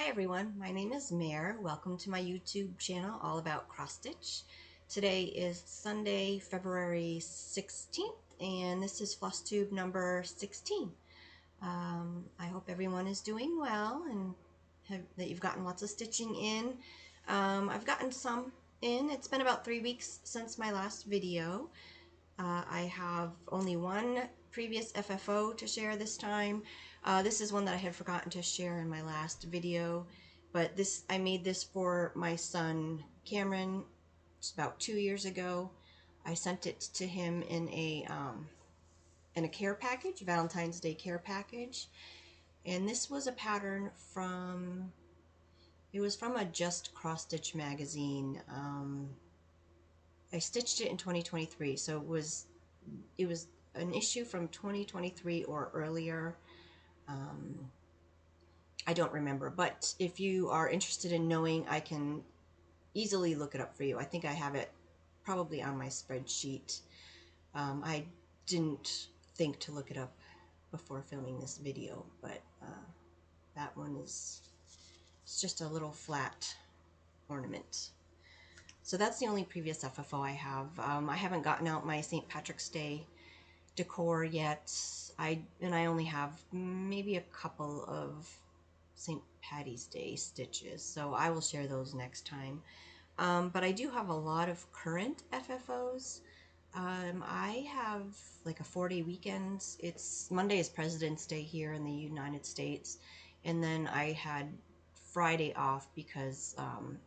Hi everyone, my name is Mare. Welcome to my YouTube channel all about cross stitch. Today is Sunday, February 16th, and this is Flosstube number 16. I hope everyone is doing well and that you've gotten lots of stitching in. I've gotten some in. It's been about 3 weeks since my last video. I have only one previous FFO to share this time. This is one that I had forgotten to share in my last video, but I made this for my son Cameron about 2 years ago. I sent it to him in a care package, Valentine's Day care package, and this was a pattern from a Just Cross Stitch magazine. I stitched it in 2023, so it was an issue from 2023 or earlier. I don't remember, but if you are interested in knowing, I can easily look it up for you. I think I have it probably on my spreadsheet. I didn't think to look it up before filming this video, but that one it's just a little flat ornament. So that's the only previous FFO I have. I haven't gotten out my St. Patrick's Day decor yet. I only have maybe a couple of St. Patty's Day stitches, so I will share those next time. But I do have a lot of current FFOs. I have like a 4-day weekend. Monday is President's Day here in the United States, and then I had Friday off because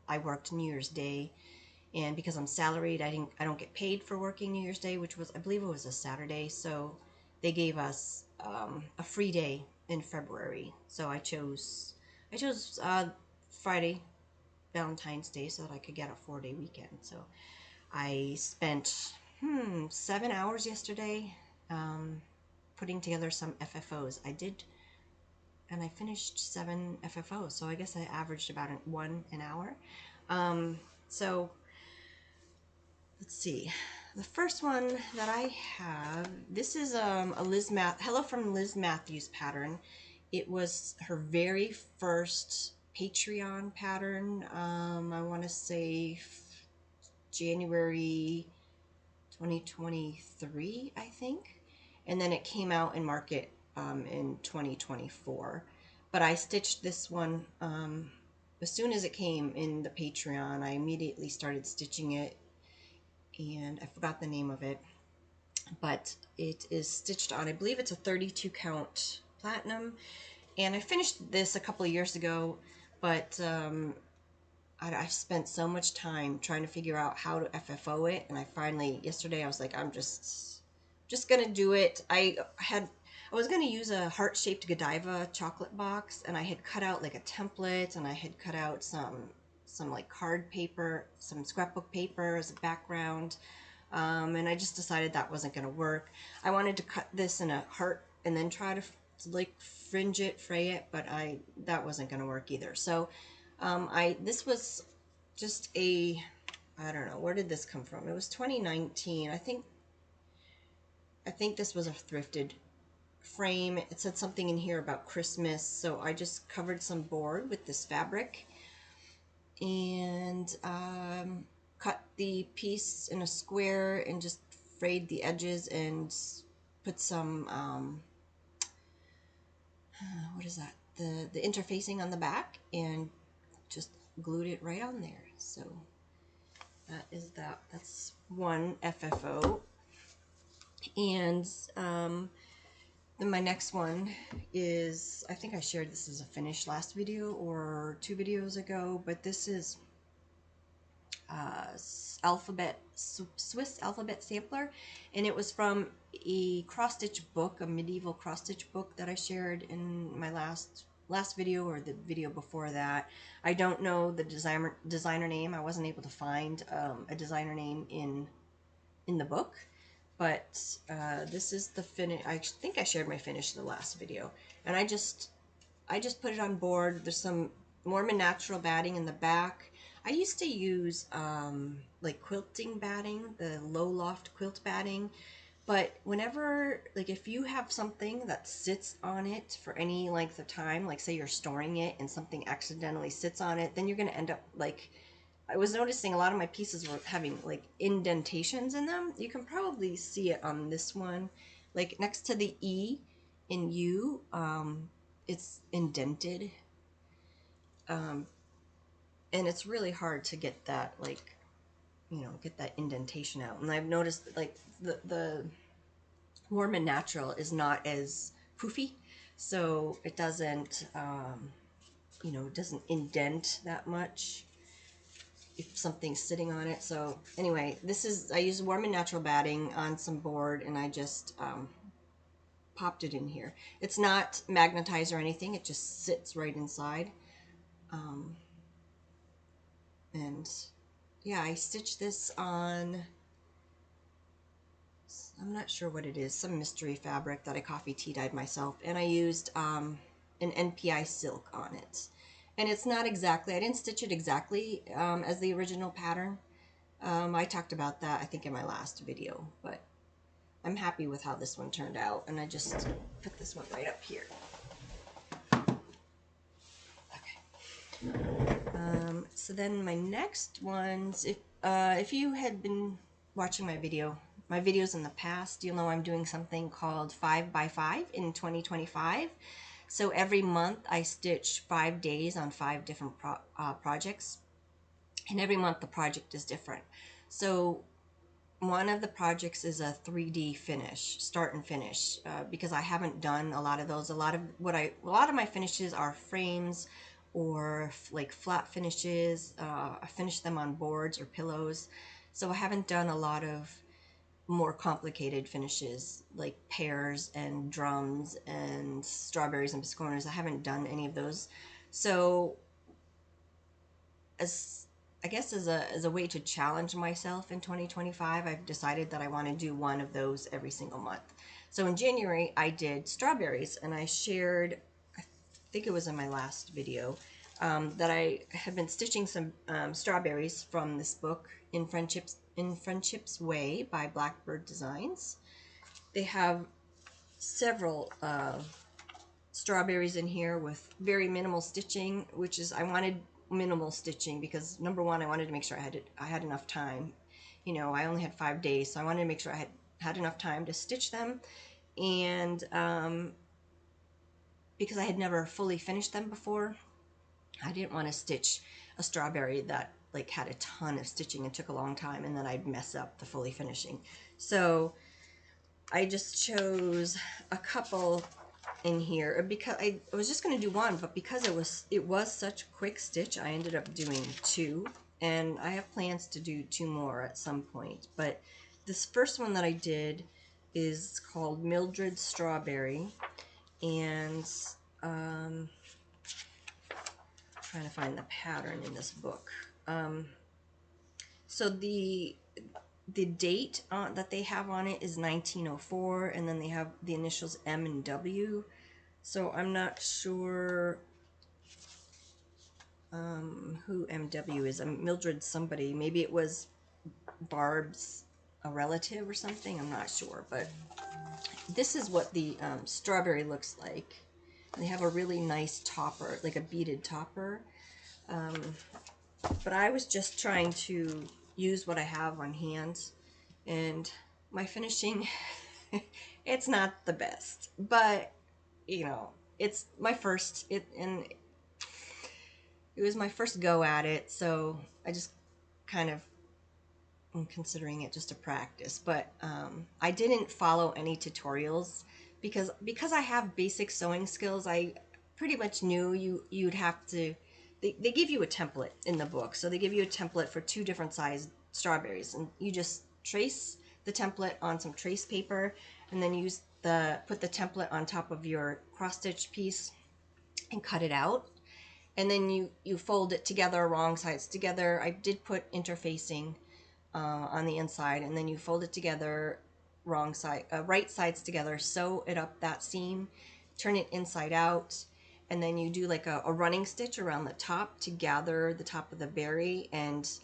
I worked New Year's Day. And because I'm salaried, I don't get paid for working New Year's Day, which was, I believe it was a Saturday, so they gave us a free day in February. So I chose Friday, Valentine's Day, so that I could get a 4-day weekend. So I spent 7 hours yesterday putting together some FFOs. I did, and I finished 7 FFOs, so I guess I averaged about one an hour. So let's see. The first one that I have, this is a Hello from Liz Matthews pattern. It was her very first Patreon pattern. I want to say January 2023, I think. And then it came out in market in 2024. But I stitched this one as soon as it came in the Patreon. I immediately started stitching it, and I forgot the name of it, but it is stitched on, I believe it's a 32 count platinum, and I finished this a couple of years ago, but I've spent so much time trying to figure out how to FFO it, and I finally, yesterday I was like, I'm just gonna do it. I was gonna use a heart-shaped Godiva chocolate box, and I had cut out like a template, and I had cut out some like card paper, some scrapbook paper as a background, and I just decided that wasn't going to work. I wanted to cut this in a heart and then try to like fringe it, fray it, but that wasn't going to work either. So this was just I don't know, where did this come from? It was 2019. I think this was a thrifted frame. It said something in here about Christmas, so I just covered some board with this fabric and cut the piece in a square and just frayed the edges and put some what is that, the interfacing on the back, and just glued it right on there. So that's one FFO. And then my next one is, I think I shared this as a finish last video or 2 videos ago, but this is Swiss alphabet sampler, and it was from a cross stitch book, a medieval cross stitch book that I shared in my last video or the video before that. I don't know the designer name. I wasn't able to find a designer name in the book, but this is the finish. I think I shared my finish in the last video, and I just put it on board. There's some Mormon natural batting in the back. I used to use like quilting batting, the low loft quilt batting, But whenever, like if you have something that sits on it for any length of time, like say you're storing it and something accidentally sits on it, then you're going to end up like, I was noticing a lot of my pieces were having like indentations in them. You can probably see it on this one, like next to the E in U, it's indented. Um, and it's really hard to get that, like, you know, get that indentation out. And I've noticed like the Warm and Natural is not as poofy, so it doesn't, you know, it doesn't indent that much if something's sitting on it. So anyway, this is, I use Warm and Natural batting on some board, and I just popped it in here. It's not magnetized or anything, it just sits right inside. And yeah, I stitched this on, I'm not sure what it is, some mystery fabric that I coffee tea dyed myself, and I used an NPI silk on it. And it's not exactly, I didn't stitch it exactly as the original pattern. I talked about that I think in my last video, but I'm happy with how this one turned out, and I just put this one right up here. Okay. So then my next ones, if you had been watching my videos in the past, you'll know I'm doing something called 5x5 in 2025. So every month I stitch 5 days on 5 different projects, and every month the project is different. So one of the projects is a 3D finish, start and finish, because I haven't done a lot of those. A lot of my finishes are frames or like flat finishes. I finish them on boards or pillows. So I haven't done a lot of more complicated finishes like pears and drums and strawberries and biscornus. I haven't done any of those. So as I guess as a way to challenge myself in 2025, I've decided that I want to do one of those every single month. So in January, I did strawberries, and I shared, I think it was in my last video, that I had been stitching some strawberries from this book, In Friendship's Way by Blackbird Designs. They have several strawberries in here with very minimal stitching, which is, I wanted minimal stitching because number one, I wanted to make sure I had enough time. You know, I only had 5 days, so I wanted to make sure I had enough time to stitch them. And because I had never fully finished them before, I didn't want to stitch a strawberry that like had a ton of stitching and took a long time, and then I'd mess up the fully finishing. So I just chose a couple in here because I was just going to do one, but because it was such a quick stitch, I ended up doing 2, and I have plans to do 2 more at some point. But this first one that I did is called Mildred Strawberry, and trying to find the pattern in this book. So the date that they have on it is 1904, and then they have the initials M and W. So I'm not sure who MW is. Mildred somebody. Maybe it was Barb's a relative or something. I'm not sure. But this is what the strawberry looks like. They have a really nice topper, like a beaded topper. But I was just trying to use what I have on hand. And my finishing, it's not the best. But, you know, it's my first. It was my first go at it, so I just kind of am considering it just a practice. But I didn't follow any tutorials because I have basic sewing skills. I pretty much knew you'd have to. They give you a template in the book, so they give you a template for 2 different sized strawberries, and you just trace the template on some trace paper, and then put the template on top of your cross stitch piece and cut it out. And then you fold it together, wrong sides together. I did put interfacing on the inside, and then you fold it together, right sides together, sew it up that seam, turn it inside out, and then you do like a running stitch around the top to gather the top of the berry, and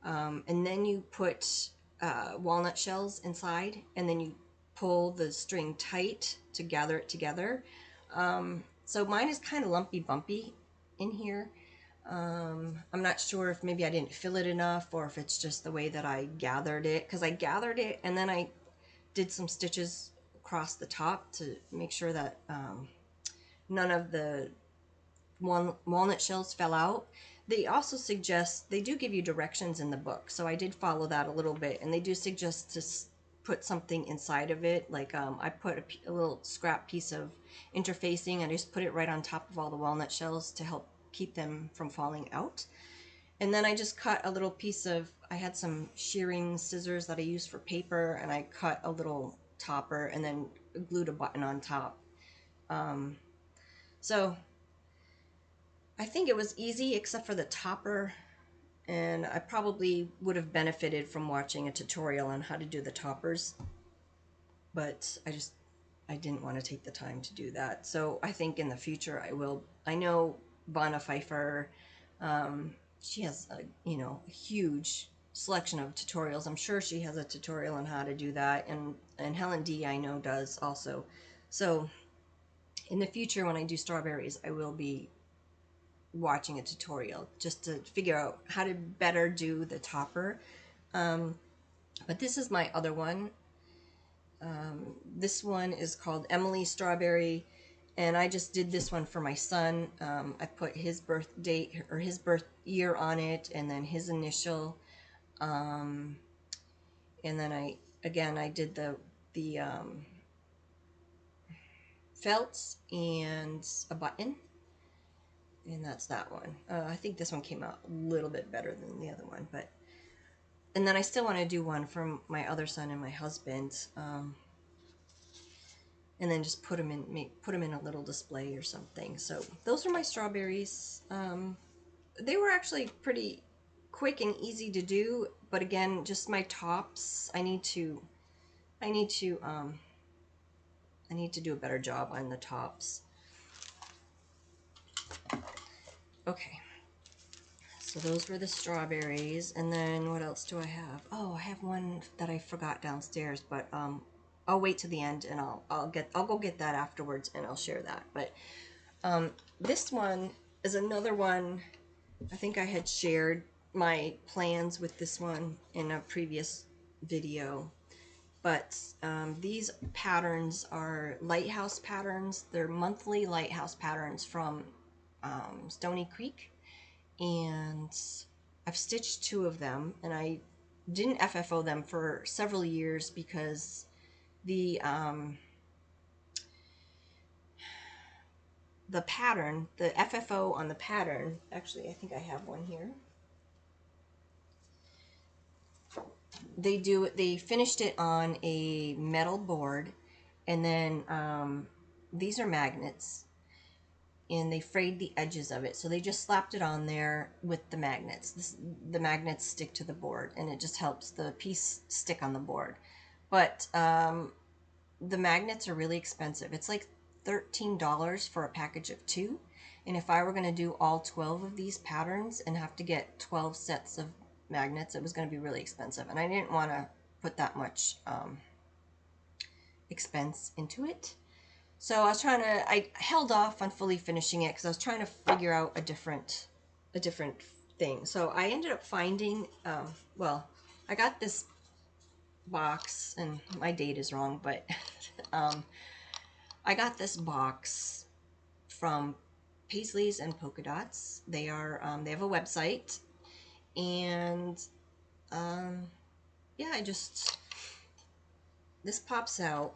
then you put walnut shells inside, and then you pull the string tight to gather it together. So mine is kind of lumpy bumpy in here. I'm not sure if maybe I didn't fill it enough or if it's just the way that I gathered it, because I gathered it and then I did some stitches across the top to make sure that none of the walnut shells fell out. They also suggest, they do give you directions in the book, so I did follow that a little bit, and they do suggest to put something inside of it, like I put a little scrap piece of interfacing and I just put it right on top of all the walnut shells to help keep them from falling out. And then I just cut a little piece of, I had some shearing scissors that I used for paper, and I cut a little topper and then glued a button on top. So I think it was easy except for the topper, and I probably would have benefited from watching a tutorial on how to do the toppers, but I didn't want to take the time to do that. So I think in the future I will. I know Pfeiffer, she has a huge selection of tutorials. I'm sure she has a tutorial on how to do that, and Helen D I know does also. So in the future when I do strawberries, I will be watching a tutorial just to figure out how to better do the topper. But this is my other one. This one is called Emily Strawberry, and I just did this one for my son. I put his birth date or his birth year on it, and then his initial, and then I did the felt and a button, and that's that one. I think this one came out a little bit better than the other one, but and then I still want to do one from my other son and my husband, and then just put them in a little display or something. So those are my strawberries. They were actually pretty quick and easy to do, but again, just my tops. I need to do a better job on the tops. Okay. So those were the strawberries, and then what else do I have? Oh, I have one that I forgot downstairs, but I'll wait to the end and I'll go get that afterwards and I'll share that. But this one is another one. I think I had shared my plans with this one in a previous video, but these patterns are lighthouse patterns. They're monthly lighthouse patterns from Stony Creek, and I've stitched 2 of them, and I didn't FFO them for several years because the pattern, the FFO on the pattern, actually I think I have one here. They finished it on a metal board, and then these are magnets, and they frayed the edges of it, so they just slapped it on there with the magnets. The magnets stick to the board, and it just helps the piece stick on the board. But the magnets are really expensive. It's like $13 for a package of 2, and if I were going to do all 12 of these patterns and have to get 12 sets of magnets, it was going to be really expensive, and I didn't want to put that much expense into it. So I held off on fully finishing it because I was trying to figure out a different thing. So I ended up finding, well, I got this box, and my date is wrong, but I got this box from Paisleys and Polka Dots. They have a website, and yeah, this pops out.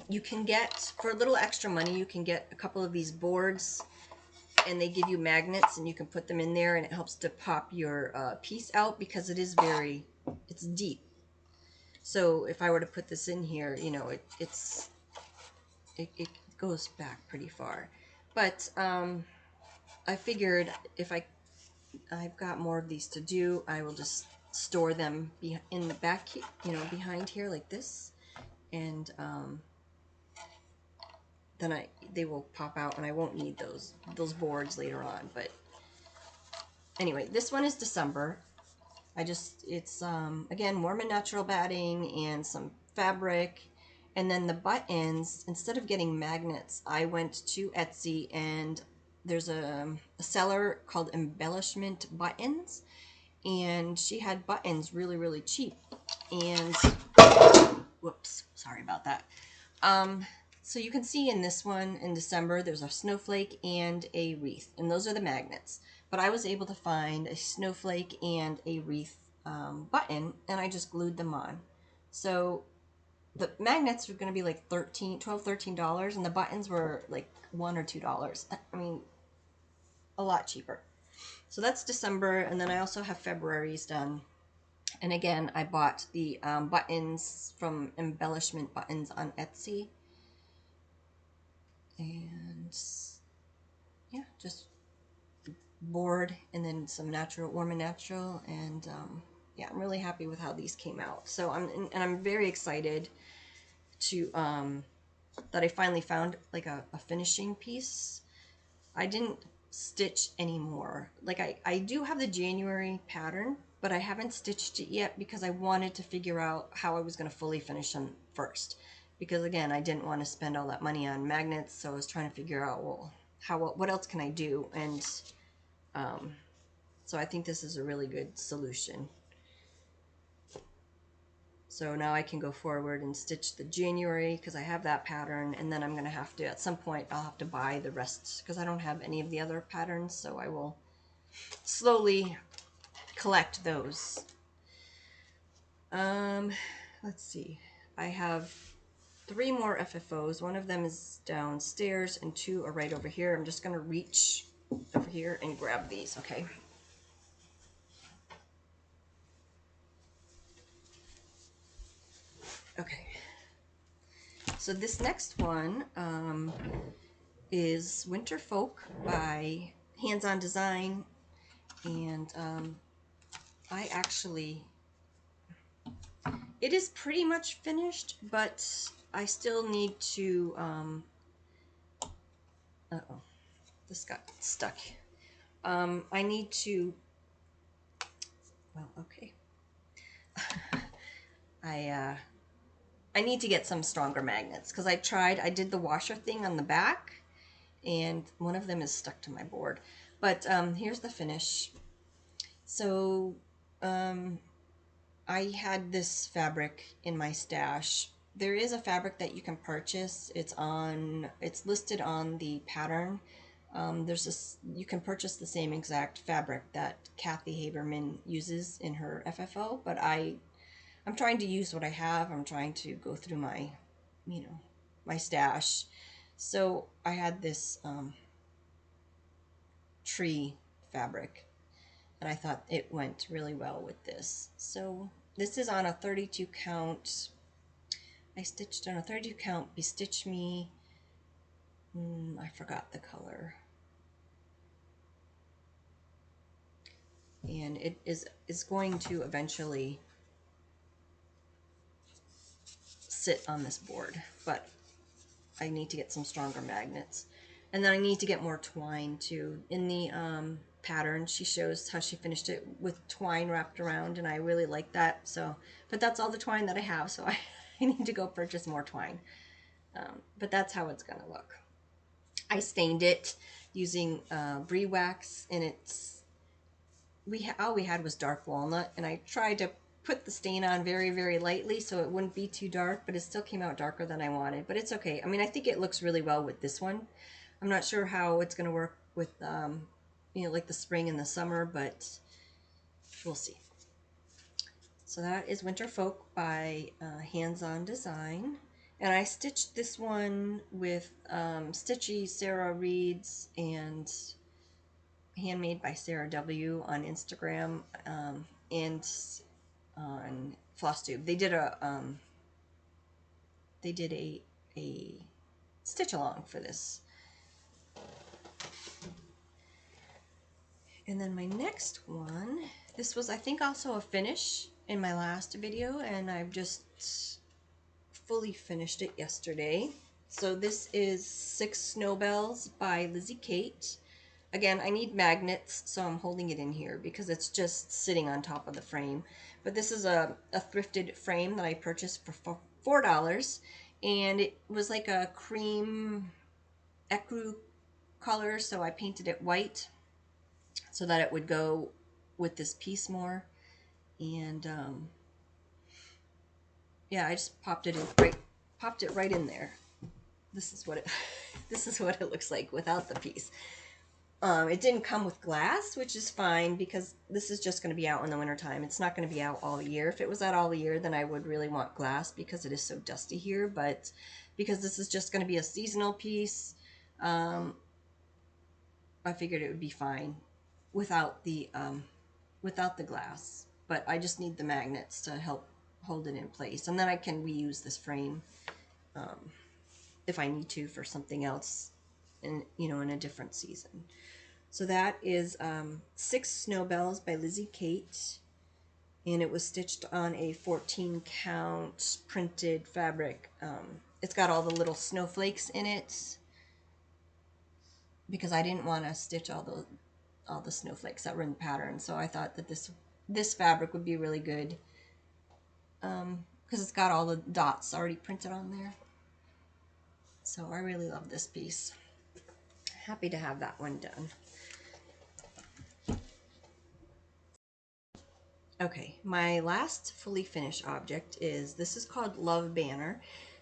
You can get, for a little extra money, you can get a couple of these boards, and they give you magnets, and you can put them in there, and it helps to pop your piece out because it's deep. So if I were to put this in here, it goes back pretty far. But I figured if I've got more of these to do, I will just store them in the back, behind here like this, and then they will pop out, and I won't need those boards later on. But anyway, this one is December. It's again warm and natural batting and some fabric. And then the buttons, instead of getting magnets, I went to Etsy, and there's a seller called Embellishment Buttons, and she had buttons really, really cheap. And whoops, sorry about that. So you can see in this one in December, there's a snowflake and a wreath, and those are the magnets. But I was able to find a snowflake and a wreath button, and I just glued them on. So the magnets were going to be like $12, $13, and the buttons were like $1 or $2. I mean, a lot cheaper. So that's December, and then I also have February's done. And again, I bought the buttons from Embellishment Buttons on Etsy. And yeah, just board and then some natural, warm and natural. And yeah, I'm really happy with how these came out. So I'm very excited to that I finally found like a finishing piece. I didn't stitch anymore. Like I do have the January pattern, but I haven't stitched it yet because I wanted to figure out how I was going to fully finish them first. Because again, I didn't want to spend all that money on magnets, so I was trying to figure out, well, what else can I do? And so I think this is a really good solution. So now I can go forward and stitch the January because I have that pattern, and then I'm going to have to, at some point, I'll have to buy the rest because I don't have any of the other patterns, so I will slowly collect those. Let's see. I have 3 more FFOs. One of them is downstairs and 2 are right over here. I'm just going to reach over here and grab these, okay? Okay. So this next one is Winter Folk by Hands On Design, and I actually, it is pretty much finished, but I still need to, uh-oh, this got stuck. I need to, well, okay. I need to get some stronger magnets because I did the washer thing on the back, and one of them is stuck to my board. But here's the finish. So I had this fabric in my stash. There is a fabric that you can purchase. It's listed on the pattern. You can purchase the same exact fabric that Kathy Haberman uses in her FFO, but I'm trying to use what I have. I'm trying to go through my, my stash. So I had this tree fabric, and I thought it went really well with this. So this is on a 32 count. I stitched on a 32 count Bestitch Me. I forgot the color. And it is going to eventually sit on this board, but I need to get some stronger magnets. And then I need to get more twine too. In the pattern, she shows how she finished it with twine wrapped around, and I really like that. So, but that's all the twine that I have, so I need to go purchase more twine. But that's how it's gonna look. I stained it using brie wax, and all we had was dark walnut, and I tried to put the stain on very, very lightly so it wouldn't be too dark, but it still came out darker than I wanted. But it's okay. I mean, I think it looks really well with this one. I'm not sure how it's going to work with, like the spring and the summer, but we'll see. So that is Winter Folk by Hands On Design. And I stitched this one with Stitchy Sarah Reeds and Handmade by Sarah W. on Instagram and on Flosstube. They did a stitch along for this. And then my next one, this was I think also a finish in my last video, and I've just fully finished it yesterday. So this is 6 Snowbells by Lizzie Kate. Again, I need magnets, so I'm holding it in here because it's just sitting on top of the frame. But this is a thrifted frame that I purchased for $4, and it was like a cream ecru color, so I painted it white so that it would go with this piece more. And yeah, I just popped it right in there. This is what it this is what it looks like without the piece. It didn't come with glass, which is fine because this is just going to be out in the wintertime. It's not going to be out all year. If it was out all year, then I would really want glass because it is so dusty here. But because this is just going to be a seasonal piece, I figured it would be fine without the glass. But I just need the magnets to help hold it in place, and then I can reuse this frame if I need to for something else, in in a different season. So that is 6 Snow Bells by Lizzie Kate, and it was stitched on a 14 count printed fabric. It's got all the little snowflakes in it because I didn't want to stitch all the snowflakes that were in the pattern, so I thought that this fabric would be really good because it's got all the dots already printed on there. So I really love this piece. Happy to have that one done. Okay, my last fully finished object this is called Love Banner.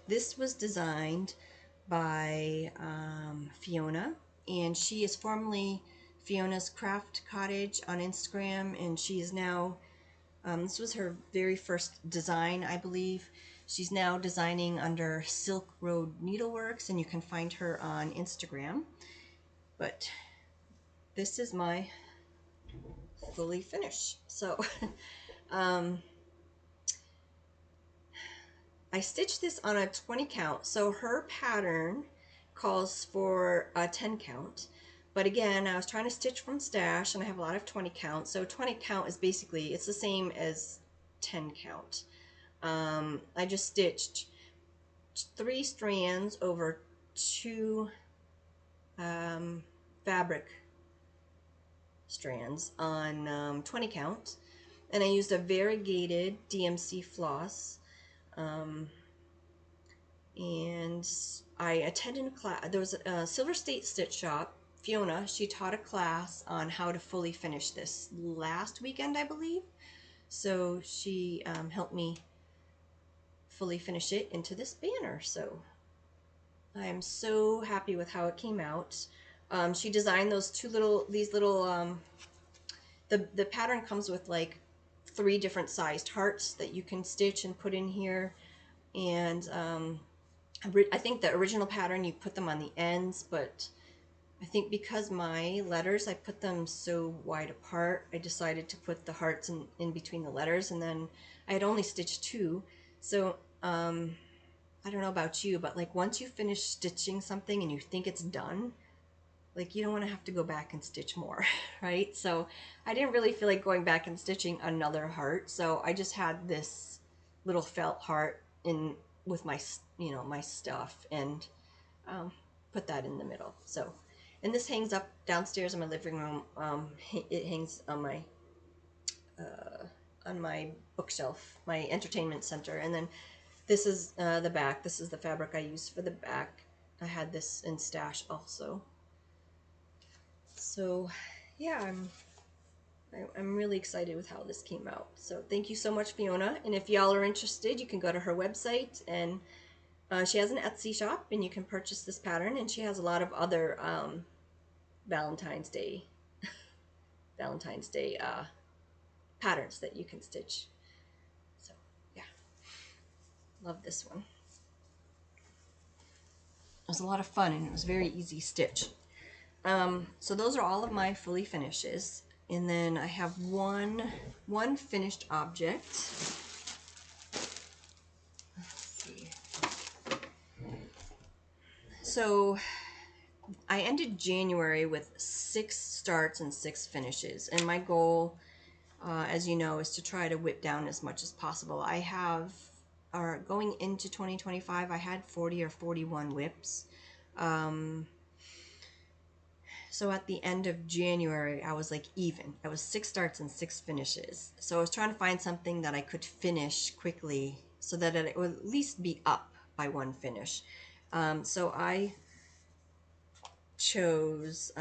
This was designed by Fiona, and she is formerly Fiona's Craft Cottage on Instagram, and she is now, this was her very first design, I believe. She's now designing under Silk Road Needleworks, and you can find her on Instagram. But this is my fully finished. So I stitched this on a 20 count. So her pattern calls for a 10 count. But again, I was trying to stitch from stash, and I have a lot of 20 count. So 20 count is basically, it's the same as 10 count. I just stitched 3 strands over 2 fabric strands on 20 count, and I used a variegated DMC floss, and I attended a class. There was a Silver State Stitch Shop. Fiona, she taught a class on how to fully finish this last weekend, I believe. So she helped me fully finish it into this banner. So I am so happy with how it came out. She designed these little the pattern comes with like 3 different sized hearts that you can stitch and put in here, and I think the original pattern you put them on the ends, but I think because my letters, I put them so wide apart, I decided to put the hearts in between the letters, and then I had only stitched 2. So I don't know about you, but like once you finish stitching something and you think it's done, like you don't want to have to go back and stitch more, right? So I didn't really feel like going back and stitching another heart, so I just had this little felt heart in with my my stuff, and put that in the middle. So, and this hangs up downstairs in my living room. It hangs on my bookshelf, my entertainment center, and then this is the back. This is the fabric I used for the back. I had this in stash also. So yeah, I'm really excited with how this came out. So thank you so much, Fiona. And if y'all are interested, you can go to her website, and she has an Etsy shop, and you can purchase this pattern. And she has a lot of other Valentine's Day patterns that you can stitch. So yeah, love this one. It was a lot of fun, and it was very easy stitch. So those are all of my fully finishes, and then I have one finished object. Let's see. So I ended January with 6 starts and 6 finishes, and my goal, as you know, is to try to whip down as much as possible. I have, going into 2025, I had 40 or 41 whips. So at the end of January, I was like even. I was 6 starts and 6 finishes. So I was trying to find something that I could finish quickly so that it will at least be up by one finish. So I chose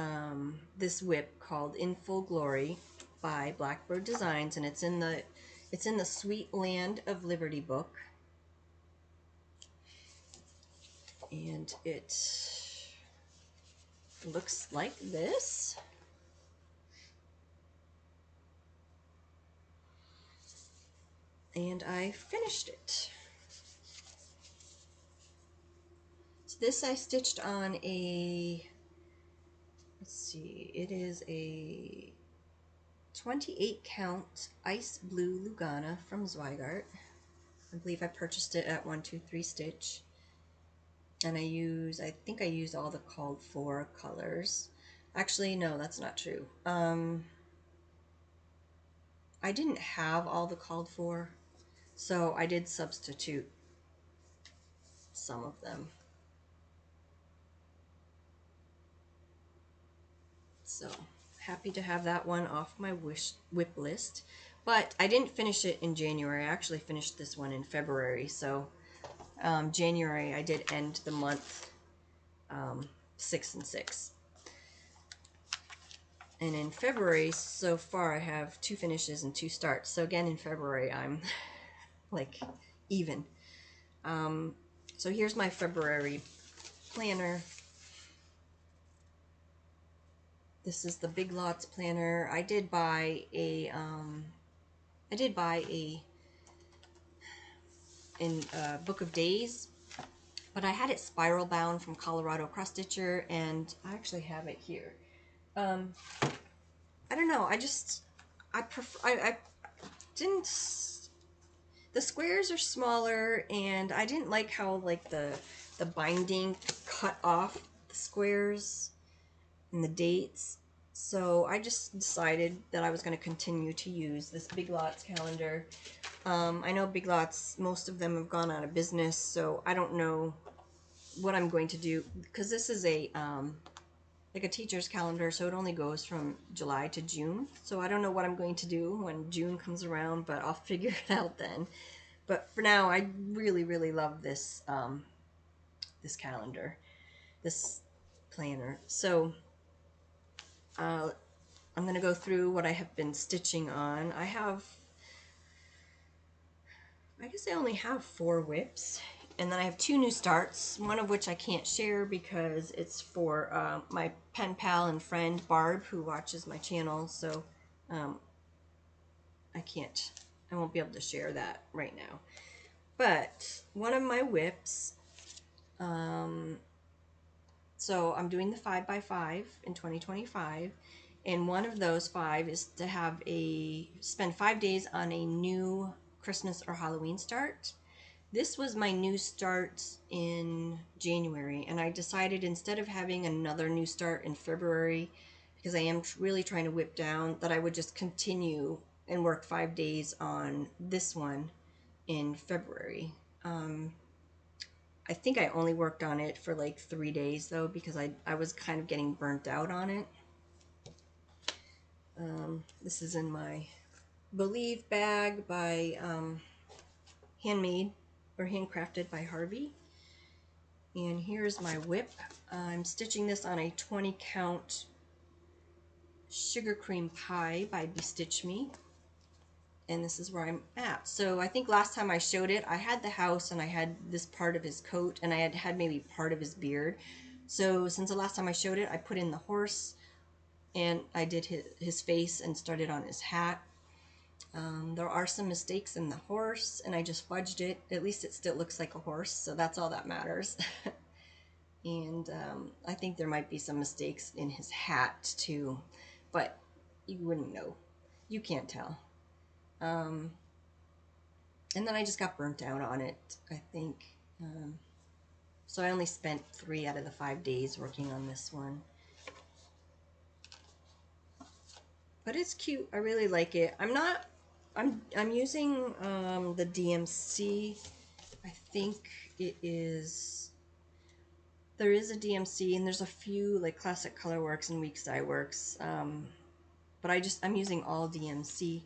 this whip called In Full Glory by Blackbird Designs, and it's in the Sweet Land of Liberty book, and it looks like this. And I finished it. So this I stitched on a, let's see, it is a 28 count ice blue Lugana from Zweigart. I believe I purchased it at 123 Stitch. And I think I used all the called for colors. Actually, no, that's not true. I didn't have all the called for, so I did substitute some of them. So happy to have that one off my whip list. But I didn't finish it in January. I actually finished this one in February. So January I did end the month 6 and 6. And in February, so far, I have 2 finishes and 2 starts. So again, in February, I'm like even. So here's my February planner. This is the Big Lots planner. I did buy a Book of Days, but I had it spiral bound from Colorado Cross Stitcher, and I actually have it here. I don't know. I didn't. The squares are smaller, and I didn't like how like the binding cut off the squares and the dates. So I just decided that I was going to continue to use this Big Lots calendar. I know Big Lots, most of them have gone out of business, so I don't know what I'm going to do, because this is a like a teacher's calendar, so it only goes from July to June. So I don't know what I'm going to do when June comes around, but I'll figure it out then. But for now, I really, really love this this calendar, this planner. So I'm going to go through what I have been stitching on. I guess I only have 4 whips, and then I have 2 new starts, one of which I can't share because it's for my pen pal and friend Barb, who watches my channel, so I won't be able to share that right now. But one of my whips, so I'm doing the 5x5 in 2025, and one of those 5 is to spend 5 days on a new Christmas or Halloween start. This was my new start in January, and I decided instead of having another new start in February, because I am really trying to whip down, that I would just continue and work 5 days on this one in February. I think I only worked on it for like 3 days though, because I was kind of getting burnt out on it. This is in my Believe bag by Handmade or Handcrafted by Harvey. And here's my whip. I'm stitching this on a 20 count Sugar Cream Pie by Bestitch Me. And this is where I'm at. So I think last time I showed it, I had the house and I had this part of his coat, and I had maybe part of his beard. So since the last time I showed it, I put in the horse, and I did his face and started on his hat. There are some mistakes in the horse, and I just fudged it. At least it still looks like a horse, so that's all that matters. And I think there might be some mistakes in his hat too, but you wouldn't know. You can't tell. And then I just got burnt out on it, I think. So I only spent 3 out of the 5 days working on this one. But it's cute. I really like it. I'm using the DMC. I think it is. There is a DMC, and there's a few like Classic Colorworks and Weeks Dye Works. But I'm using all DMC,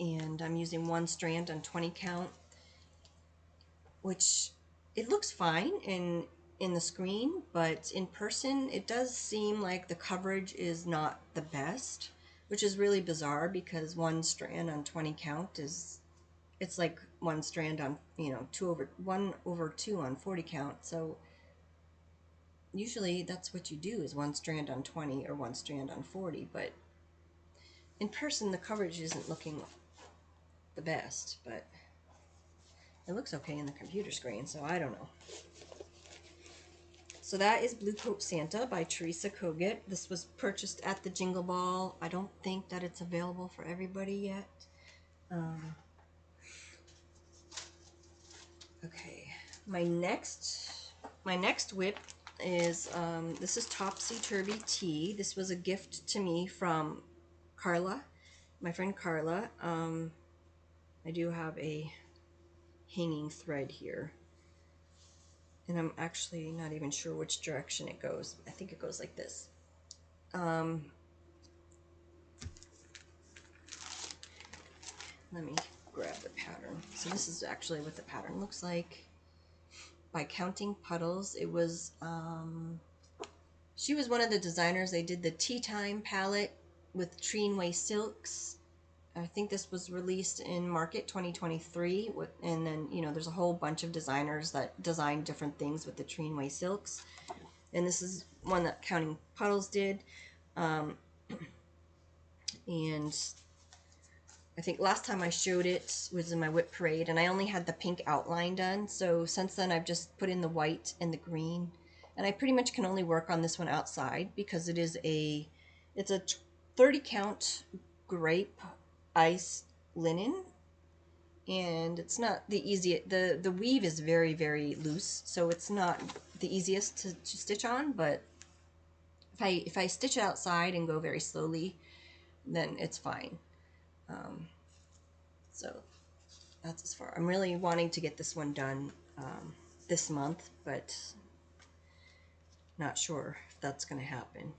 and I'm using 1 strand on 20 count. which it looks fine in the screen, but in person it does seem like the coverage is not the best, which is really bizarre because one strand on 20 count is, it's like one strand on, you know, 1/2 on 40 count. So usually that's what you do, is one strand on 20 or one strand on 40, but in person the coverage isn't looking the best, but it looks okay in the computer screen, so I don't know. So that is Blue Coat Santa by Teresa Kogut. This was purchased at the Jingle Ball. I don't think that it's available for everybody yet. Okay, my next whip is this is Topsy Turvy Tea. This was a gift to me from Carla, my friend Carla. I do have a hanging thread here, and I'm actually not even sure which direction it goes. I think it goes like this. Let me grab the pattern. So this is actually what the pattern looks like. By Counting Puddles. It was, she was one of the designers. They did the Tea Time palette with Treenway Silks. I think this was released in Market 2023. And then, you know, there's a whole bunch of designers that design different things with the Treenway Silks. And this is one that Counting Puddles did. And I think last time I showed it was in my whip parade, and I only had the pink outline done. So since then I've just put in the white and the green, and I pretty much can only work on this one outside because it's a 30 count grape ice linen, and it's not the easiest. The weave is very, very loose, so it's not the easiest to stitch on, but if I stitch it outside and go very slowly, then it's fine. So that's as far. I'm really wanting to get this one done this month, but not sure if that's going to happen.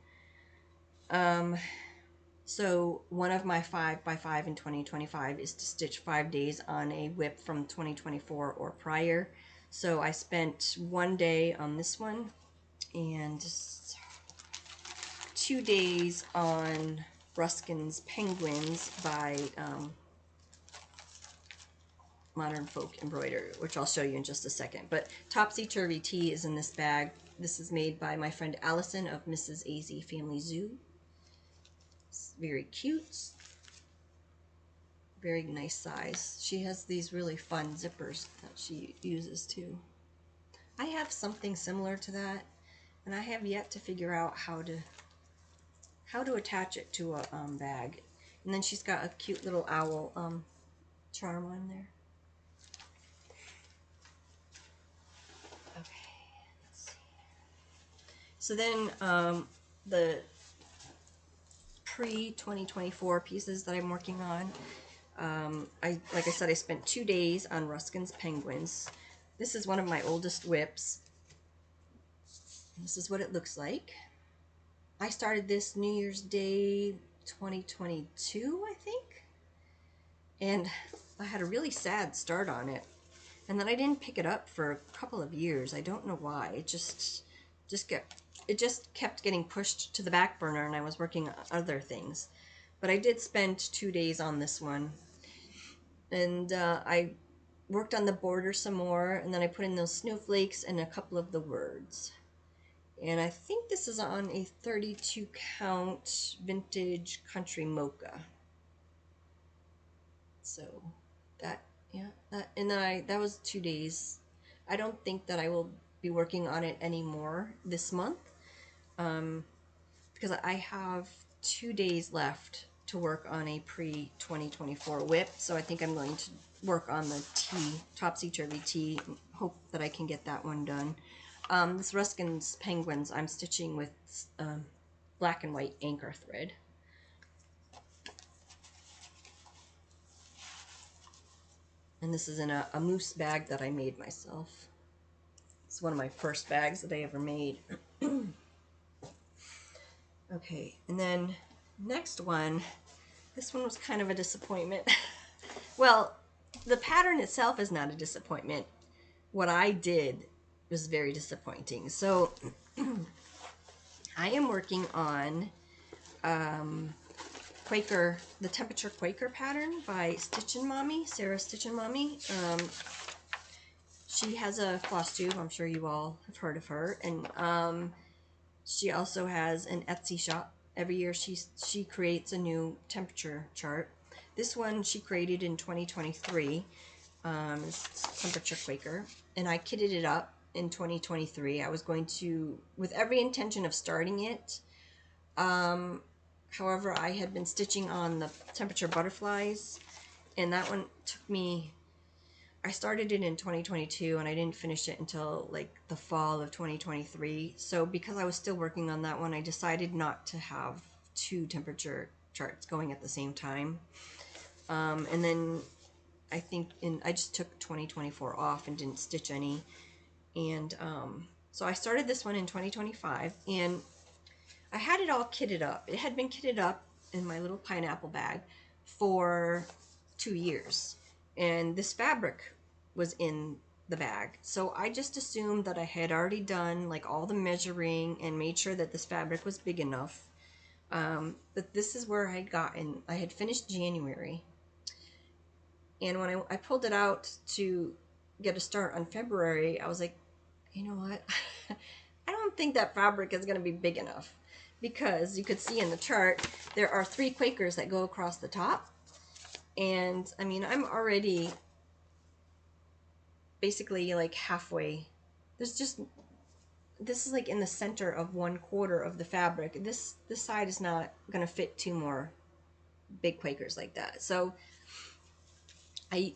So one of my 5x5 in 2025 is to stitch 5 days on a whip from 2024 or prior. So I spent 1 day on this one and 2 days on Ruskins Penguins by Modern Folk Embroidery, which I'll show you in just a second. But Topsy Turvy Tea is in this bag. This is made by my friend Alison of Mrs. AZ Family Zoo. It's very cute. Very nice size. She has these really fun zippers that she uses too. I have something similar to that, and I have yet to figure out how to attach it to a bag. And then she's got a cute little owl charm on there. So then the pre-2024 pieces that I'm working on, like I said, I spent 2 days on Ruskins Penguins. This is one of my oldest whips. This is what it looks like. I started this New Year's Day 2022, I think. And I had a really sad start on it. And then I didn't pick it up for a couple of years. I don't know why. It just kept getting pushed to the back burner, and I was working on other things. But I did spend 2 days on this one, and I worked on the border some more, and then I put in those snowflakes and a couple of the words. And I think this is on a 32 count vintage country mocha. So that, yeah, and then that was 2 days. I don't think that I will be working on it anymore this month. Because I have 2 days left to work on a pre-2024 whip, so I think I'm going to work on the Topsy Turvy Tea, and hope that I can get that one done. This Ruskins Penguins I'm stitching with black and white anchor thread. And this is in a moose bag that I made myself. It's one of my first bags that I ever made. Okay, and then next one, this one was kind of a disappointment. Well, the pattern itself is not a disappointment. what I did was very disappointing. So I am working on Quaker, the Temperature Quaker pattern by Stitchin' Mommy, Sarah Stitchin' Mommy. She has a Flosstube. I'm sure you all have heard of her. And she also has an Etsy shop. Every year she creates a new temperature chart. This one she created in 2023. It's Temperature Quaker. And I kitted it up in 2023. I was going to, with every intention of starting it. However, I had been stitching on the Temperature Butterflies. And that one took me... I started it in 2022 and I didn't finish it until like the fall of 2023. So because I was still working on that one, I decided not to have two temperature charts going at the same time. And then I think I just took 2024 off and didn't stitch any. And so I started this one in 2025 and I had it all kitted up. It had been kitted up in my little pineapple bag for 2 years. And this fabric was in the bag. So I just assumed that I had already done like all the measuring and made sure that this fabric was big enough. But this is where I had gotten, I had finished January. And when I pulled it out to get a start on February, I was like, you know what? I don't think that fabric is going to be big enough. Because you could see in the chart, there are 3 Quakers that go across the top. And I mean, I'm already basically like halfway. This is like in the center of 1/4 of the fabric. This side is not going to fit 2 more big Quakers like that. So I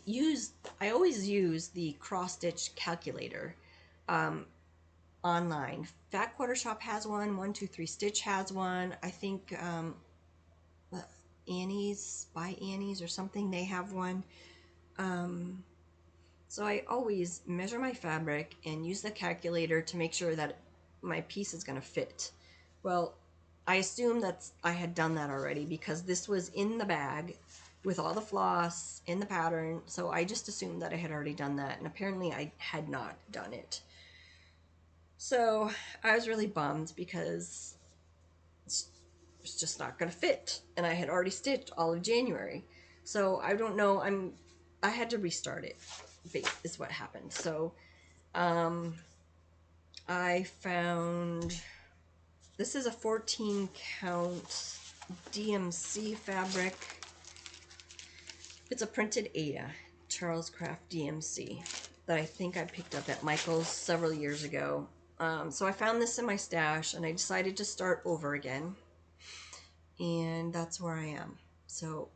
always use the cross stitch calculator online. Fat Quarter Shop has one. 123 Stitch has one. I think Annie's by Annie's or something, they have one. So I always measure my fabric and use the calculator to make sure that my piece is going to fit. Well, I assume that I had done that already because this was in the bag with all the floss in the pattern. So I just assumed that I had already done that, and apparently I had not done it. So I was really bummed because it's just not going to fit, and I had already stitched all of January. So I don't know, I had to restart it is what happened. So I found, this is a 14 count DMC fabric. It's a printed Ada Charles Craft DMC that I think I picked up at Michael's several years ago. So I found this in my stash and I decided to start over again, and that's where I am. So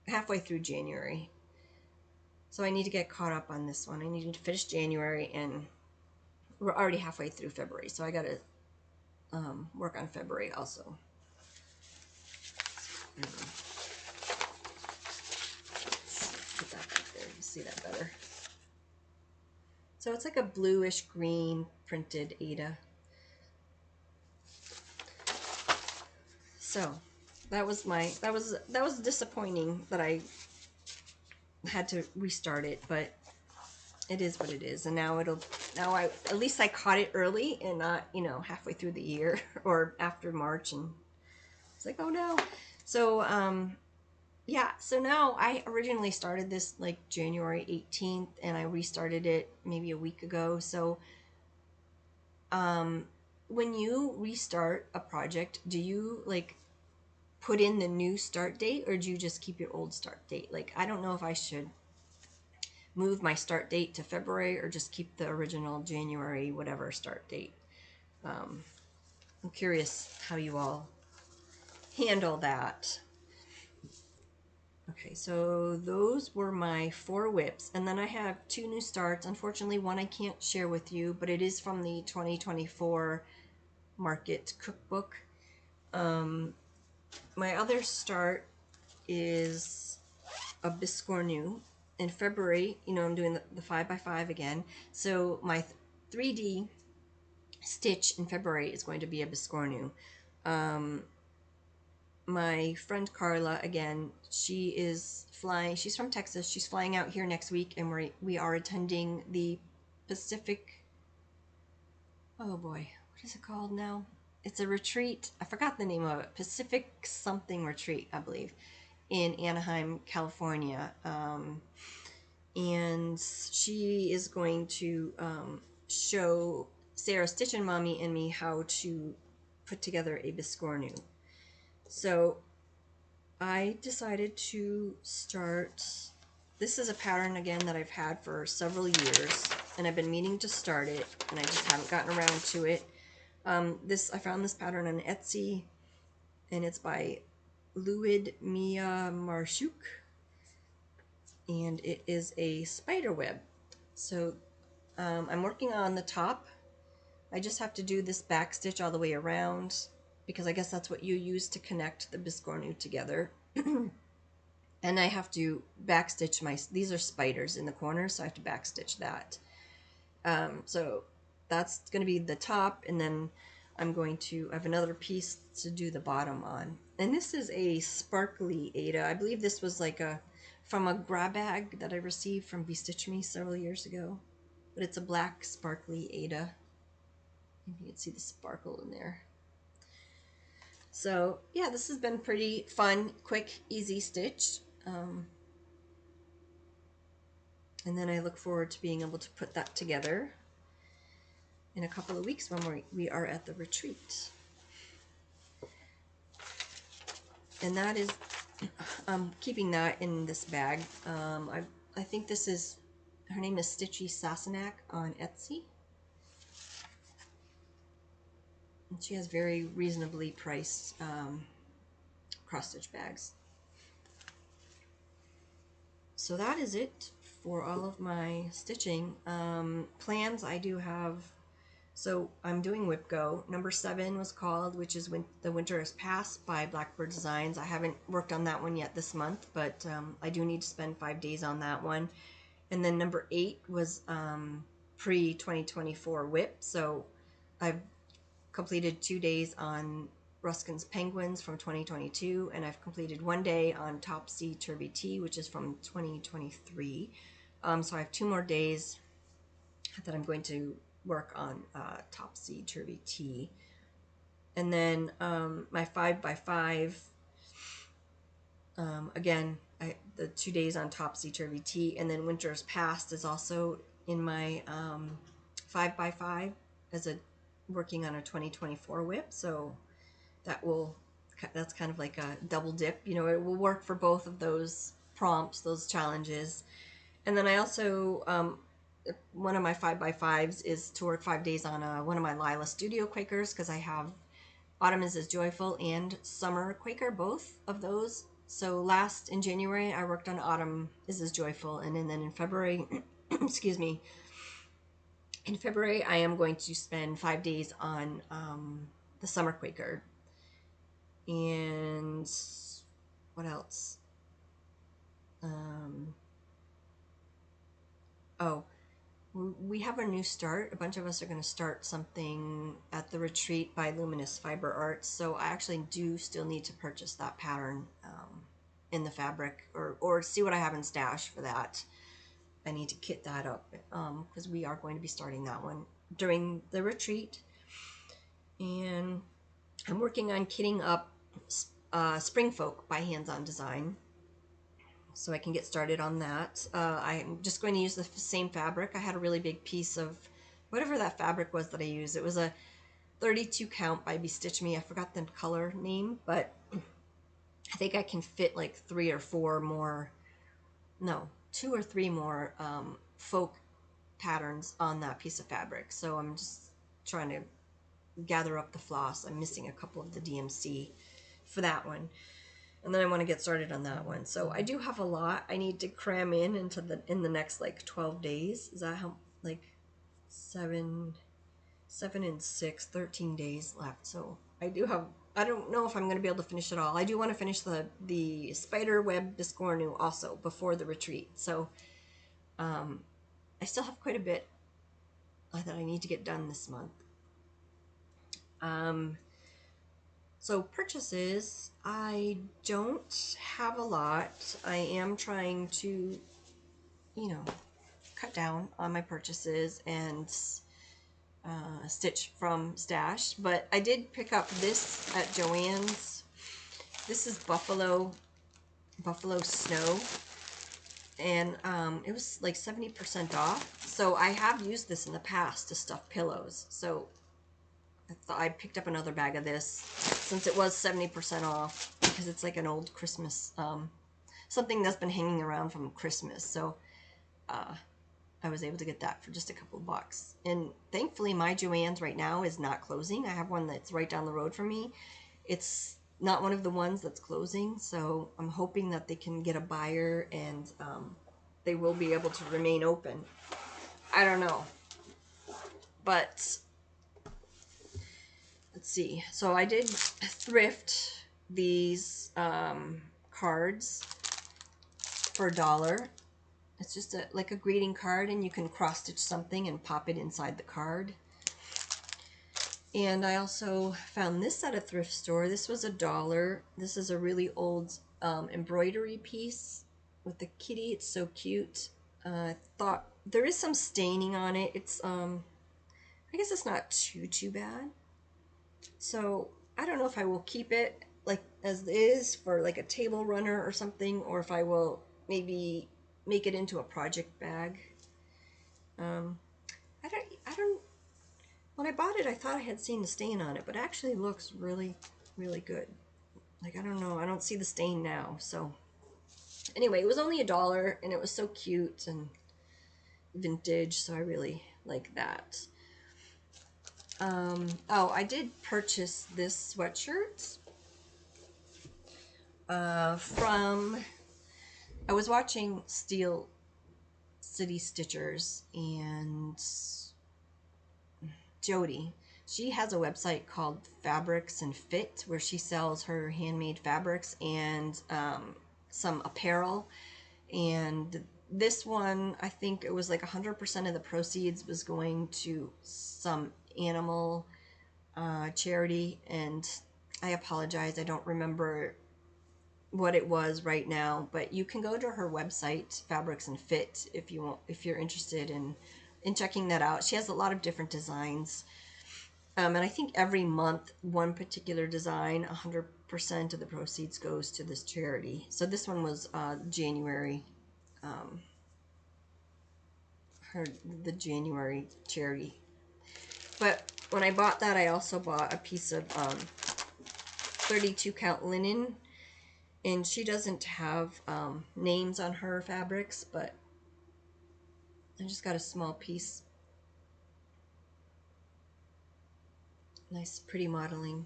halfway through January. So I need to get caught up on this one. I need to finish January, and we're already halfway through February, so I got to work on February also. Put that back there, you see that better. So it's like a bluish green printed Ada. So that was disappointing that I had to restart it, but it is what it is. And now at least I caught it early and not, halfway through the year or after March, and it's like, oh no. So yeah, so now I originally started this like January 18th and I restarted it maybe a week ago. So when you restart a project, do you like put in the new start date, or do you just keep your old start date? Like, I don't know if I should move my start date to February or just keep the original January whatever start date. I'm curious how you all handle that. Okay, so those were my 4 whips, and then I have 2 new starts. Unfortunately, one I can't share with you, but it is from the 2024 Market Cookbook. My other start is a Biscornu. In February, I'm doing the 5x5 again. So my 3D stitch in February is going to be a Biscornu. My friend Carla, again, she's from Texas. She's flying out here next week, and we are attending the Pacific, oh boy, what is it called now? It's a retreat. I forgot the name of it. Pacific something retreat, I believe, in Anaheim, California. And she is going to show Sarah Stitch and Mommy and me how to put together a Biscornu. So I decided to start. This is a pattern again that I've had for several years, and I've been meaning to start it, and I just haven't gotten around to it. I found this pattern on Etsy, and it's by Luid Mia Marshuk, and it is a spider web. So I'm working on the top. I just have to do this back stitch all the way around, because I guess that's what you use to connect the Biscornu together. And I have to backstitch these are spiders in the corner, so I have to backstitch that. So that's going to be the top, and then I have another piece to do the bottom on. And this is a sparkly Ada. I believe this was from a grab bag that I received from Bestitch Me several years ago. But it's a black sparkly Ada. Maybe you can see the sparkle in there. So yeah, this has been pretty fun, quick, easy stitch. And then I look forward to being able to put that together in a couple of weeks when we are at the retreat. And that is, I'm keeping that in this bag. I think this is, her name is Stitchy Sassenach on Etsy. And she has very reasonably priced cross-stitch bags. So that is it for all of my stitching. Plans I do have, so I'm doing Whip Go. Number 7 was called, which is The Winter Has Passed by Blackbird Designs. I haven't worked on that one yet this month, but I do need to spend 5 days on that one. And then number 8 was pre-2024 Whip. So I've completed 2 days on Ruskins Penguins from 2022, and I've completed 1 day on Topsy Turvy Tea, which is from 2023. So I have 2 more days that I'm going to work on Topsy Turvy Tea. And then my 5x5, again, the 2 days on Topsy Turvy Tea, and then Winter's Past is also in my 5x5 as working on a 2024 whip. So that's kind of like a double dip. You know, it will work for both of those prompts, those challenges. And then I also, one of my 5x5s is to work 5 days on one of my Lila Studio Quakers, because I have Autumn is as Joyful and Summer Quaker, both of those. So in January, I worked on Autumn is as Joyful, and then in February, excuse me, in February, I am going to spend 5 days on the Summer Quaker. And what else? Oh, we have a new start. A bunch of us are going to start something at the retreat by Luminous Fiber Arts. So I actually do still need to purchase that pattern in the fabric, or see what I have in stash for that. I need to kit that up because we are going to be starting that one during the retreat. And I'm working on kitting up Spring Folk by Hands On Design, so I can get started on that. I'm just going to use the same fabric. I had a really big piece of whatever that fabric was that I used. It was a 32 count by Bestitch Me. I forgot the color name, but I think I can fit like 2 or 3 more folk patterns on that piece of fabric. So I'm just trying to gather up the floss. I'm missing a couple of the DMC for that one, and then I want to get started on that one. So I do have a lot I need to cram in the next like 12 days. Is that how, like 7 and 6, 13 days left. So I don't know if I'm going to be able to finish it all. I do want to finish the Spiderweb Biscornu also before the retreat. So I still have quite a bit that I need to get done this month. So purchases, I don't have a lot. I am trying to, cut down on my purchases and stitch from stash. But I did pick up this at Joann's. This is Buffalo Snow, and it was like 70% off. So I have used this in the past to stuff pillows. So I thought I picked up another bag of this since it was 70% off, because it's like an old Christmas, something that's been hanging around from Christmas. So I was able to get that for just a couple of bucks. And thankfully my Joann's right now is not closing. I have one that's right down the road from me. It's not one of the ones that's closing, so I'm hoping that they can get a buyer and they will be able to remain open. I don't know. But let's see. So I did thrift these cards for $1. It's just like a greeting card, and you can cross stitch something and pop it inside the card. And I also found this at a thrift store. This was $1. This is a really old embroidery piece with the kitty. It's so cute. I thought there is some staining on it. It's I guess it's not too bad. So I don't know if I will keep it like as is for like a table runner or something, or if I will maybe make it into a project bag. I don't. When I bought it, I thought I had seen the stain on it, but it actually looks really, really good. Like, I don't know, I don't see the stain now. So anyway, it was only $1, and it was so cute and vintage, so I really like that. Oh, I did purchase this sweatshirt from, I was watching Steel City Stitchers, and Jody, she has a website called Fabrics and Fit, where she sells her handmade fabrics and some apparel. And this one, I think it was like 100% of the proceeds was going to some animal charity, and I apologize, I don't remember what it was right now, but you can go to her website, Fabrics and Fit, if you want, if you're interested in checking that out. She has a lot of different designs, and I think every month one particular design, 100% of the proceeds goes to this charity. So this one was January, the January charity. But when I bought that, I also bought a piece of 32 count linen, and she doesn't have names on her fabrics, but I just got a small piece. Nice, pretty modeling.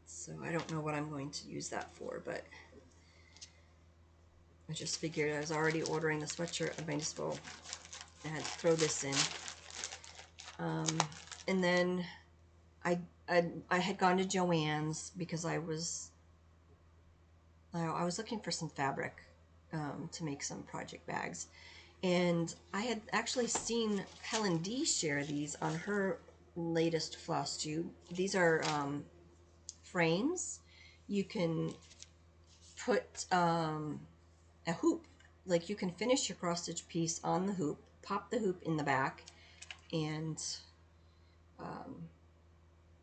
So I don't know what I'm going to use that for, but I just figured I was already ordering the sweatshirt. I might as well throw this in. And then I had gone to Joann's because I was looking for some fabric to make some project bags. And I had actually seen Helen D share these on her latest Flosstube. These are frames. You can put a hoop, like you can finish your cross stitch piece on the hoop, pop the hoop in the back, and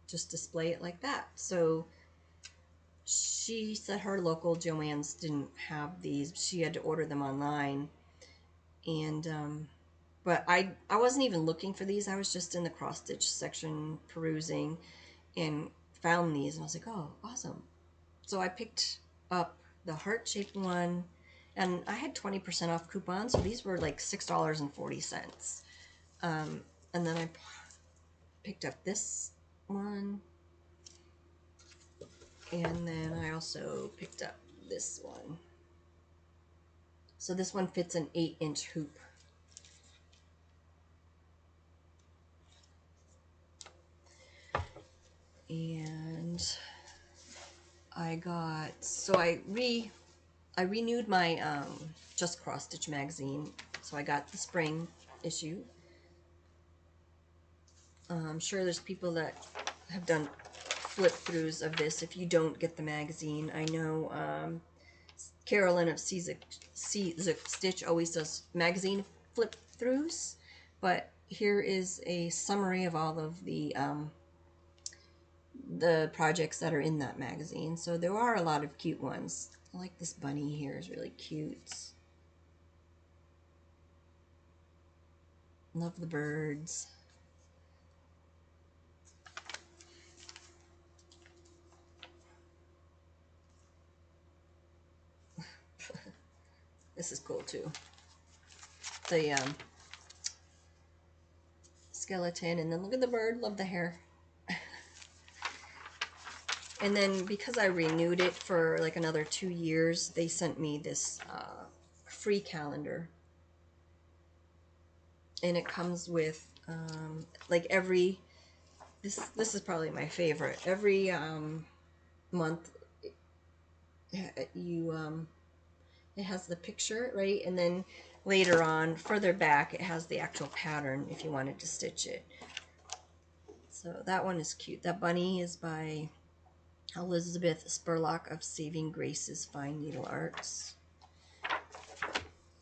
just display it like that. So she said her local Joann's didn't have these. She had to order them online. And but I wasn't even looking for these. I was just in the cross stitch section perusing and found these, and I was like, oh, awesome. So I picked up the heart-shaped one, and I had 20% off coupon, so these were like $6.40. And then I picked up this one, and then I also picked up this one. So this one fits an 8-inch hoop. And I got, so I renewed my Just Cross Stitch magazine. So I got the spring issue. I'm sure there's people that have done flip throughs of this if you don't get the magazine. I know Carolyn of Stitch always does magazine flip throughs, but here is a summary of all of the projects that are in that magazine. So there are a lot of cute ones. I like this bunny here, is really cute. Love the birds. This is cool too. The skeleton, and then look at the bird. Love the hair. And then because I renewed it for like another 2 years, they sent me this free calendar. And it comes with like every, this is probably my favorite. Every month you it has the picture, right? And then later on, further back, it has the actual pattern if you wanted to stitch it. So that one is cute. That bunny is by Elizabeth Spurlock of Saving Grace's Fine Needle Arts.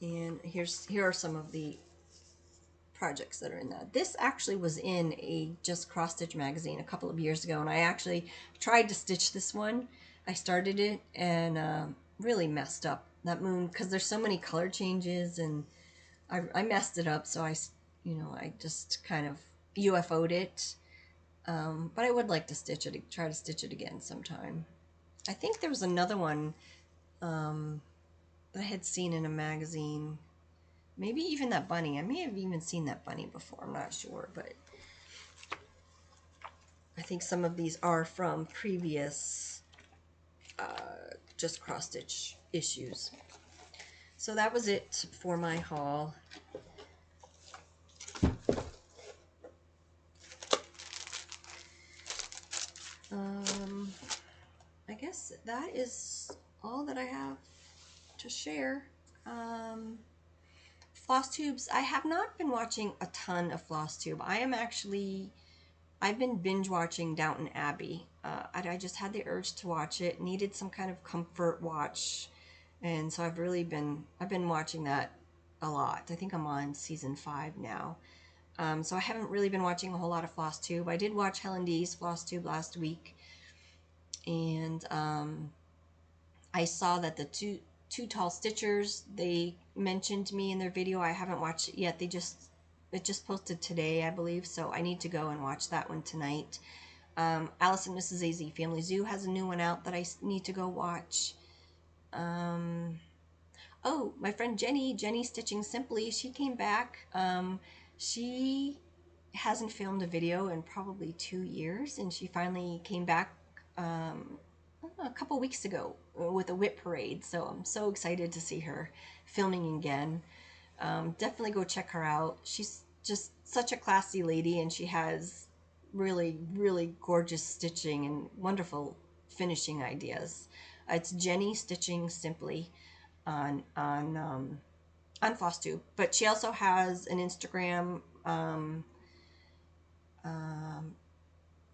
And here are some of the projects that are in that. This actually was in a Just Cross Stitch magazine a couple of years ago, and I actually tried to stitch this one. I started it and really messed up that moon because there's so many color changes, and I messed it up. So I just kind of UFO'd it. But I would like to try to stitch it again sometime. I think there was another one that I had seen in a magazine. Maybe even that bunny. I may have even seen that bunny before. I'm not sure, but I think some of these are from previous Just Cross Stitch issues. So that was it for my haul. I guess that is all that I have to share. Flosstubes, I have not been watching a ton of Flosstube. I've been binge watching Downton Abbey. I just had the urge to watch it, needed some kind of comfort watch, and so I've been watching that a lot. I think I'm on season 5 now. So I haven't really been watching a whole lot of Flosstube. I did watch Helen D's Flosstube last week, and I saw that the two tall stitchers, they mentioned me in their video. I haven't watched it yet. It just posted today, I believe, so I need to go and watch that one tonight. Alison Mrs. AZ Family Zoo has a new one out that I need to go watch. Oh, my friend Jenny Stitching Simply, she came back. She hasn't filmed a video in probably 2 years, and she finally came back a couple weeks ago with a whip parade, so I'm so excited to see her filming again. Definitely go check her out. She's just such a classy lady, and she has really, really gorgeous stitching and wonderful finishing ideas. It's Jenny Stitching Simply on Flosstube, but she also has an Instagram. Oh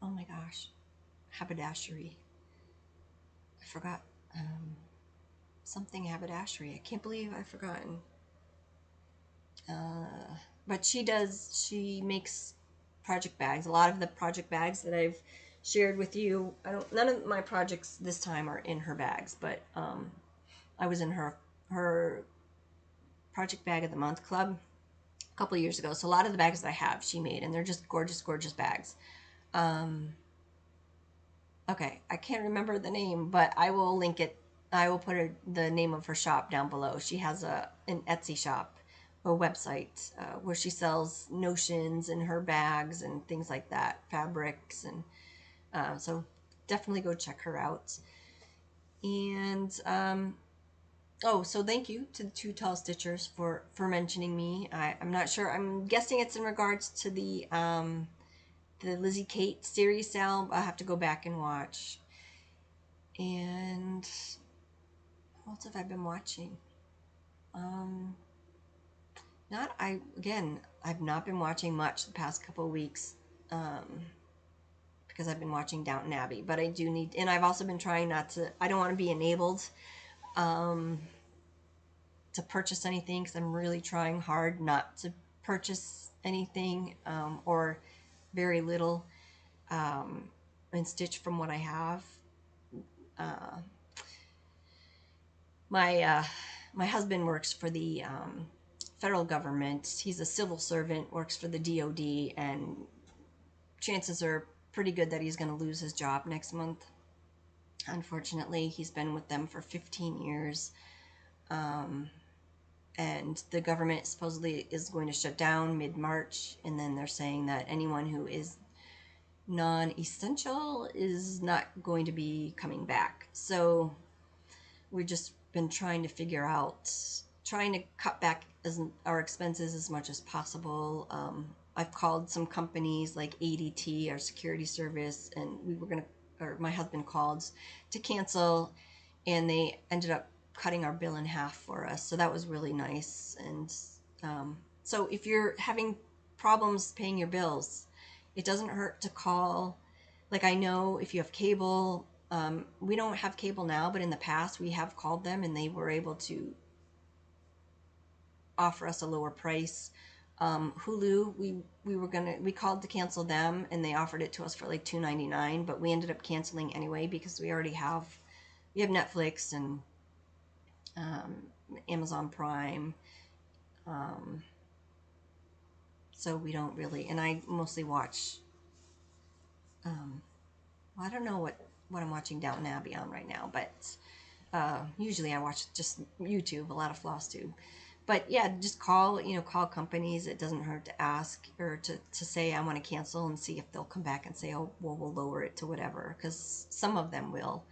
my gosh, haberdashery. I forgot something haberdashery. I can't believe I've forgotten. But she makes project bags. A lot of the project bags that I've shared with you, none of my projects this time are in her bags, but I was in her project bag of the month club a couple of years ago. So a lot of the bags that I have, she made, and they're just gorgeous, gorgeous bags. Okay, I can't remember the name, but I will link it. I will put the name of her shop down below. She has an Etsy shop, a website where she sells notions in her bags and things like that, fabrics, and so definitely go check her out. And oh, so thank you to the Two Tall Stitchers for mentioning me. I'm not sure. I'm guessing it's in regards to the Lizzie Kate series sale. I'll have to go back and watch. And what else have I been watching? I've not been watching much the past couple of weeks because I've been watching Downton Abbey. But I do need, and I've also been trying not to. I don't want to be enabled um, to purchase anything because I'm really trying hard not to purchase anything, or very little, and stitch from what I have. Uh, my my husband works for the federal government. He's a civil servant, works for the DOD, and chances are pretty good that he's going to lose his job next month. Unfortunately, he's been with them for 15 years. Um, and the government supposedly is going to shut down mid-March, and then they're saying that anyone who is non-essential is not going to be coming back. So we've just been trying to figure out, trying to cut back our expenses as much as possible. I've called some companies like ADT, our security service, and we were gonna, or my husband called to cancel, and they ended up cutting our bill in half for us. So that was really nice. And so if you're having problems paying your bills, it doesn't hurt to call. Like, I know if you have cable, we don't have cable now, but in the past we have called them and they were able to offer us a lower price. Hulu, we called to cancel them and they offered it to us for like $2.99, but we ended up canceling anyway because we have Netflix and Amazon Prime. So we don't really, and I mostly watch, well, I don't know what I'm watching Downton Abbey on right now, but usually I watch just YouTube, a lot of Flosstube. But yeah, just call companies. It doesn't hurt to ask or to say I want to cancel and see if they'll come back and say, oh, well, we'll lower it to whatever, because some of them will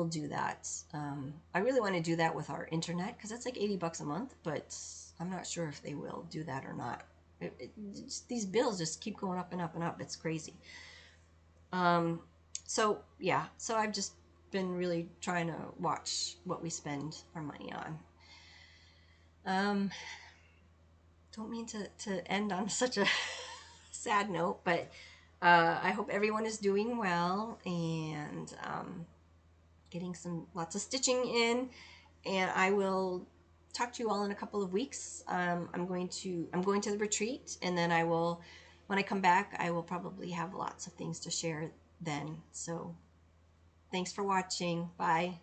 do that. I really want to do that with our internet because that's like $80 a month, but I'm not sure if they will do that or not. These bills just keep going up and up and up. It's crazy. So yeah, so I've just been really trying to watch what we spend our money on. Don't mean to end on such a sad note, but I hope everyone is doing well and getting lots of stitching in. And I will talk to you all in a couple of weeks. I'm going to the retreat, and then when I come back, I will probably have lots of things to share then. So thanks for watching. Bye.